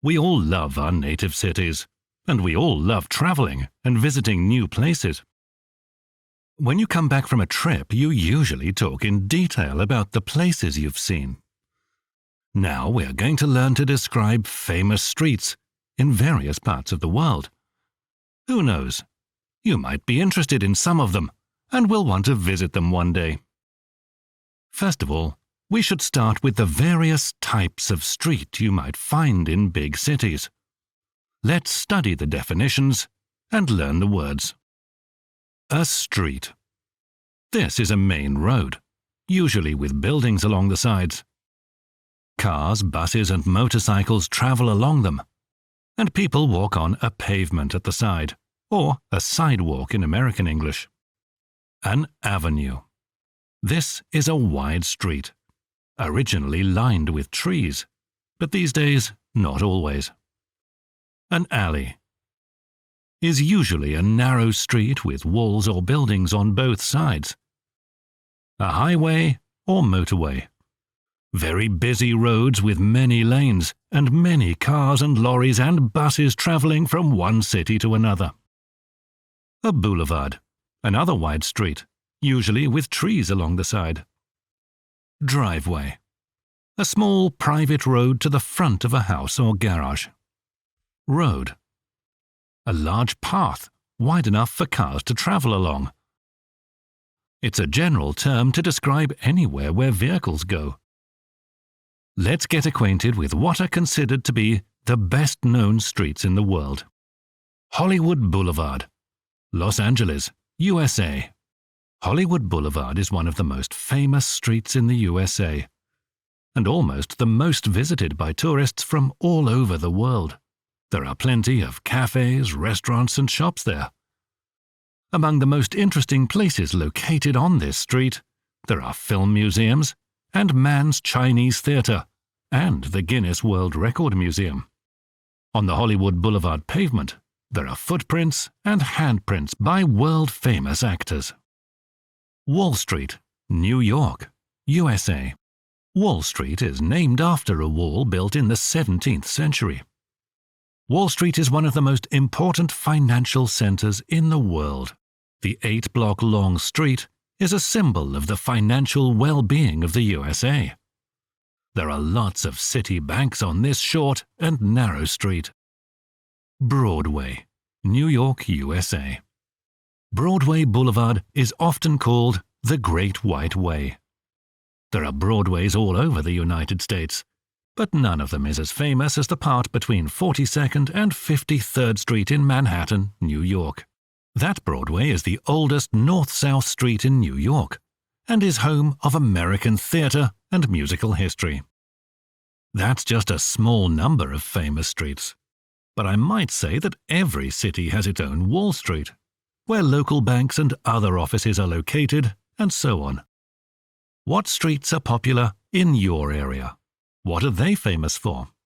We all love our native cities, and we all love traveling and visiting new places. When you come back from a trip, you usually talk in detail about the places you've seen. Now we are going to learn to describe famous streets in various parts of the world. Who knows? You might be interested in some of them and will want to visit them one day. First of all, we should start with the various types of street you might find in big cities. Let's study the definitions and learn the words. A street. This is a main road, usually with buildings along the sides. Cars, buses, and motorcycles travel along them, and people walk on a pavement at the side, or a sidewalk in American English. An avenue. This is a wide street, originally lined with trees, but these days not always. An alley is usually a narrow street with walls or buildings on both sides. A highway or motorway. Very busy roads with many lanes and many cars and lorries and buses traveling from one city to another. A boulevard, another wide street, usually with trees along the side. Driveway, a small private road to the front of a house or garage. Road, a large path wide enough for cars to travel along. It's a general term to describe anywhere where vehicles go. Let's get acquainted with what are considered to be the best-known streets in the world. Hollywood Boulevard, Los Angeles, USA. Hollywood Boulevard is one of the most famous streets in the USA, and almost the most visited by tourists from all over the world. There are plenty of cafes, restaurants, and shops there. Among the most interesting places located on this street, there are film museums, and Mann's Chinese Theatre, and the Guinness World Record Museum. On the Hollywood Boulevard pavement, there are footprints and handprints by world-famous actors. Wall Street, New York, USA. Wall Street is named after a wall built in the 17th century. Wall Street is one of the most important financial centers in the world. The 8-block-long street is a symbol of the financial well-being of the USA. There are lots of city banks on this short and narrow street. Broadway, New York, USA. Broadway Boulevard is often called the Great White Way. There are Broadways all over the United States, but none of them is as famous as the part between 42nd and 53rd Street in Manhattan, New York. That Broadway is the oldest north-south street in New York and is home of American theater and musical history. That's just a small number of famous streets, but I might say that every city has its own Wall Street, where local banks and other offices are located, and so on. What streets are popular in your area? What are they famous for?